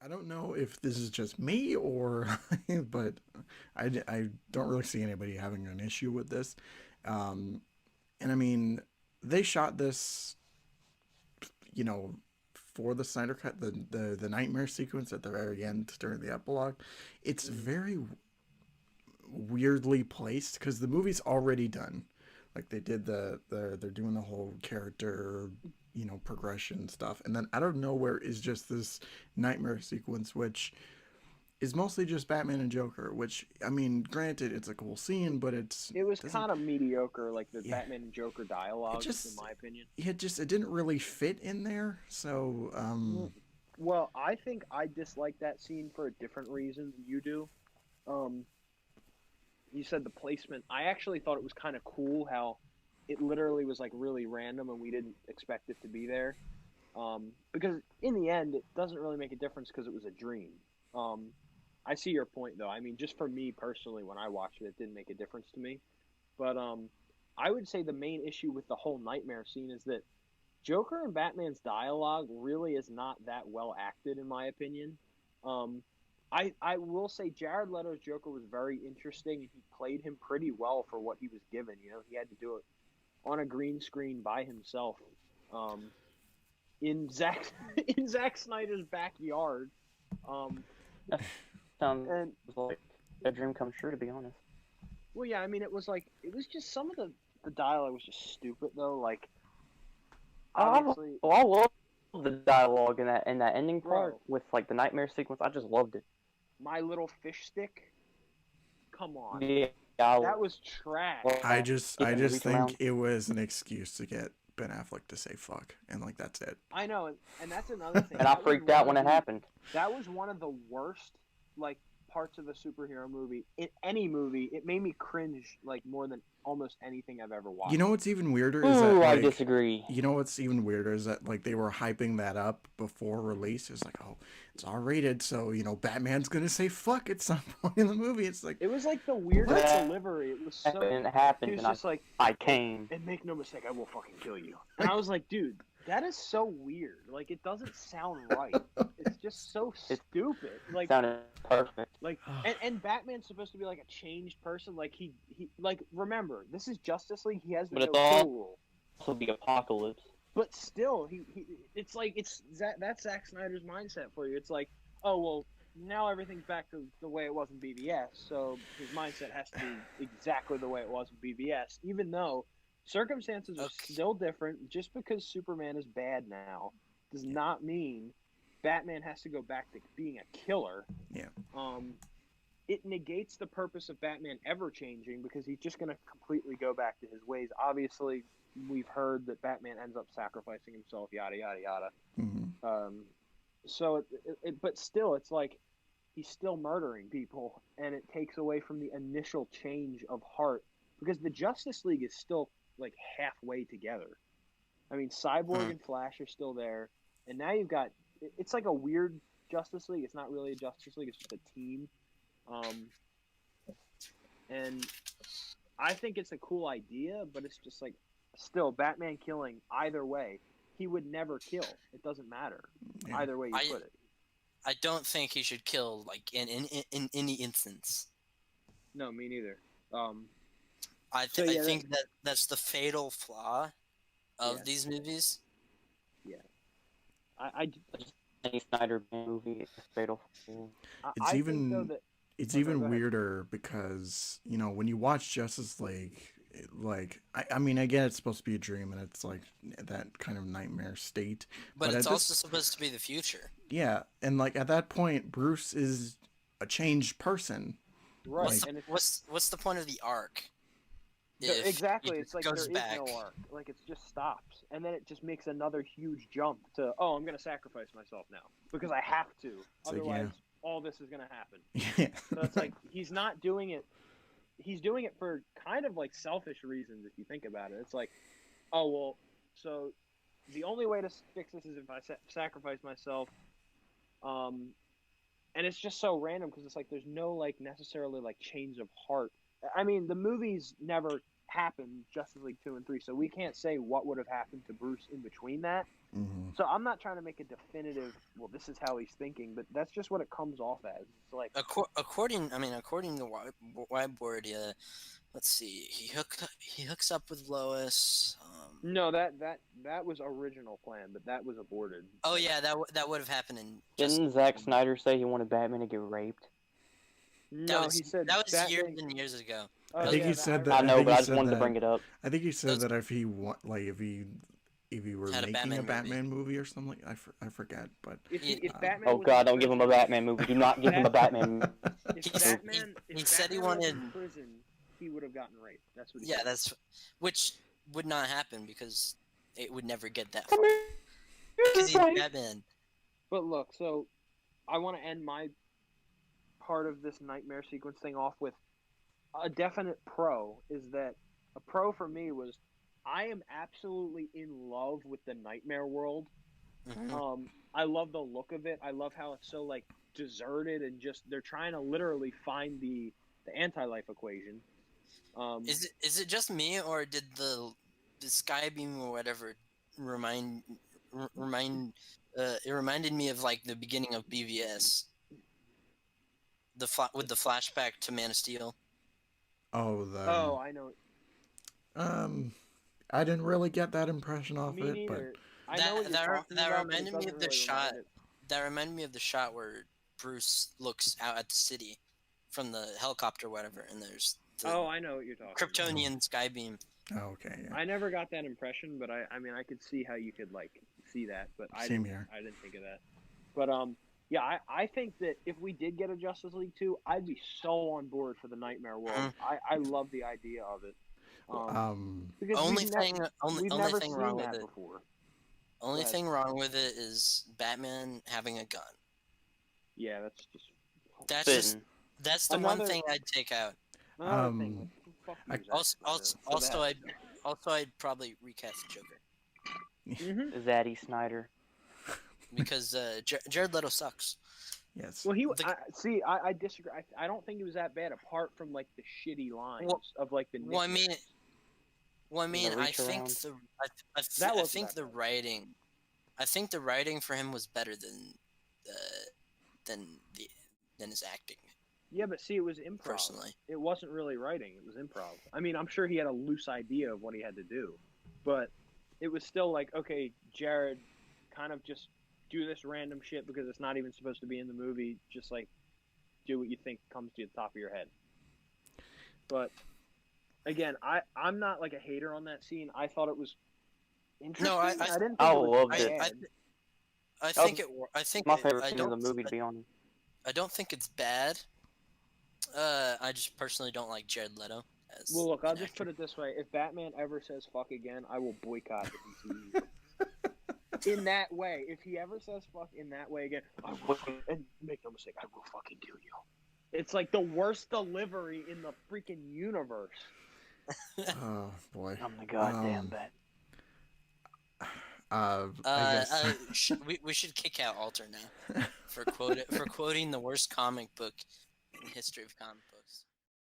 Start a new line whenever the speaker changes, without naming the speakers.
I don't know if this is just me or, but I don't really see anybody having an issue with this. Um, and I mean, they shot this, you know, for the Snyder cut, the nightmare sequence at the very end during the epilogue. It's
Hmm.
very weirdly placed because the movie's already done. Like they did they're doing the whole character, progression stuff, and then out of nowhere is just this nightmare sequence, which is mostly just Batman and Joker. Which I mean, granted, it's a cool scene, but it's
It was
doesn't.
kind of mediocre, like the
Yeah,
Batman and Joker
it
dialogue, in
just
my opinion.
it didn't really fit in there. So
Mm, Well, I think I dislike that scene for a different reason than you do. Um, you said the placement. I actually thought it was kind of cool how it literally was like really random and we didn't expect it to be there. Because in the end, it doesn't really make a difference because it was a dream. Um, I see your point though. I mean, just for me personally, when I watched it, it didn't make a difference to me. But I would say the main issue with the whole nightmare scene is that Joker and Batman's dialogue really is not that well acted, in my opinion. Um, I will say Jared Leto's Joker was very interesting, and he played him pretty well for what he was given. You know, he had to do it on a green screen by himself, um, in Zack in Zack Snyder's backyard. Um,
That sounds
and
like a dream come true, to be honest.
well, yeah, I mean, it was just some of the dialogue was just stupid though. Like obviously,
I love the dialogue in that ending part
bro,
with like the nightmare sequence. I just loved it.
my little fish stick. Come on,
Yeah, I
that was trash.
love
I
getting to
just
reach
think
around.
it was an excuse to get Ben Affleck to say fuck, and like that's it.
I know, and that's another thing.
And I freaked out when it happened.
That was one of the worst like parts of a superhero movie in any movie. It made me cringe like more than almost anything I've ever
You know
watched.
what's even weirder is that
Ooh, I
like
disagree.
you know what's even weirder is that like they were hyping that up before release. It's like, oh, it's R rated, so Batman's gonna say fuck at some point in the movie. It's like,
It was like the
But
weirdest
what?
delivery. It was so.
it
He
happened,
was
and
just like,
I
and,
came.
and make no mistake, I will fucking kill you. And I was like, dude, that is so weird. Like, it doesn't sound right. It's just so
It
stupid.
sounded perfect.
Like, and Batman's supposed to be like a changed person. Like he like remember, this is Justice League. He has the
But it's
no kill rule.
also the apocalypse.
But still, he it's like that's Zack Snyder's mindset for you. It's like, oh well, now everything's back to the way it was in BVS, so his mindset has to be exactly the way it was in BVS, even though circumstances are
Okay.
still different. Just because Superman is bad now does not mean Batman has to go back to being a killer.
Yeah.
Um, it negates the purpose of Batman ever changing because he's just going to completely go back to his ways. Obviously, we've heard that Batman ends up sacrificing himself, yada yada yada.
Hmm.
Um, so, but still, it's like he's still murdering people, and it takes away from the initial change of heart because the Justice League is still like halfway together. I mean, Cyborg
Hmm.
and Flash are still there, and now you've got it's like a weird Justice League. It's not really a Justice League; it's just a team. Um, and I think it's a cool idea, but it's just like still Batman killing either way. He would never kill. It doesn't matter
Yeah.
either way you
I
put it.
I don't think he should kill like in any instance.
No, me neither. Um, so
I
yeah,
think that's the fatal flaw
yeah,
of these movies.
yeah. I,
Any Snyder movie is fatal.
It's
I think though
even
that.
it's
Oh, sorry. Go
even
ahead.
weirder because when you watch Justice League, like I mean, again, it's supposed to be a dream and it's like that kind of nightmare state.
But
But
it's
at
also
this,
supposed to be the future.
yeah, and like at that point, Bruce is a changed person.
Right,
What's
Like,
the
and it's
what's the point of the arc if he
exactly. It's
just
like
goes
there is
back?
no arc. Like it just stops, and then it just makes another huge jump to oh, I'm gonna sacrifice myself now because I have to.
it's like,
Otherwise, all this is gonna happen.
yeah,
So it's like he's not doing it. He's doing it for kind of like selfish reasons if you think about it. It's like, oh well, so the only way to fix this is if I sacrifice myself. Um, and it's just so random because it's like there's no like necessarily like change of heart. I mean, the movies never happened Justice League 2 and 3, so we can't say what would have happened to Bruce in between that.
Mm-hmm.
So I'm not trying to make a definitive, well, this is how he's thinking, but that's just what it comes off as. It's like,
according to Whiteboard, let's see, he hooks up with Lois.
no, that was original plan, but that was aborted.
Oh yeah, that would have happened in.
Didn't Zack Snyder say he wanted Batman to get raped?
No, he said
that was
Batman...
years and years ago.
Oh,
I think
yeah,
he said
I
that.
I know, but I just
said
wanted to
that-
bring it up.
I think he said
Those-
that if he were
Had a
making a
Batman
Batman movie or something, I forget, but
If
Uh,
Batman
Oh
was
God,
in
don't give him a
prison-
Batman movie. Do not give him a Batman movie.
If
He
Batman,
he
if
said he
Batman was in
wanted-
prison, he would have gotten raped. That's what he
Yeah,
said.
which would not happen because it would never get that
Come
far.
here.
Because he's Batman.
But look, so I want to end my part of this nightmare sequence thing off with a definite pro. Is that a pro for me was I am absolutely in love with the nightmare world.
Mhm.
I love the look of it. I love how it's so like deserted and just they're trying to literally find the anti-life equation.
Is it just me or did the Skybeam or whatever remind it reminded me of like the beginning of BVS. With the flashback to Man of Steel.
oh
I know.
I didn't really get that impression off
Me
it, but
neither. I know what you're talking about, but it
reminded me of
doesn't
the
really
shot.
remind it.
That reminded me of the shot where Bruce looks out at the city from the helicopter, or whatever, and there's the
Oh, I know what you're talking about.
Kryptonian skybeam.
oh, okay, yeah.
I never got that impression, but I mean, I could see how you could like see that, but
Same here.
I didn't think of that. But yeah, I think that if we did get a Justice League 2, I'd be so on board for the Nightmare World. I love the idea of it. Because
Only
we've
thing
never
thing
seen
wrong with
that
it.
before.
Only
Go ahead.
thing wrong with it is Batman having a gun.
Yeah, that's just
Fitting.
That's the one
Another-
thing I'd take out.
another thing. Like, fuck you, Zack
Also,
Snyder.
I'd probably recast the Joker
Mhm.
Zaddy Snyder.
because Jared Leto sucks.
Yes.
Well,
The-
I disagree. I don't think it was that bad, apart from like the shitty lines of like the.
Well, I mean,
nitpicks.
The
I
reach
think
around.
That
I
wasn't
think
that
the
bad.
writing, I think the writing for him was better than his acting.
Yeah, but see, it was improv.
Personally.
It wasn't really writing; it was improv. I mean, I'm sure he had a loose idea of what he had to do, but it was still like, okay, Jared, kind of just do this random shit because it's not even supposed to be in the movie. Just like do what you think comes to the top of your head. But again, I'm not like a hater on that scene. I thought it was interesting.
No, I
didn't think
I
it was
loved
I,
it.
bad.
I think it. I think
My favorite
I
scene of
don't.
the movie, to be honest.
I don't think it's bad. I just personally don't like Jared Leto.
Well, look, I'll just put it this way: if Batman ever says "fuck" again, I will boycott the DCU. In that way, if he ever says "fuck" in that way again, I will. And make no mistake, I will fucking kill you. It's like the worst delivery in the freaking universe.
Oh boy.
I'm the goddamn
Um,
bat.
I guess.
we should kick out Alter now for quoting the worst comic book in the history of comic books.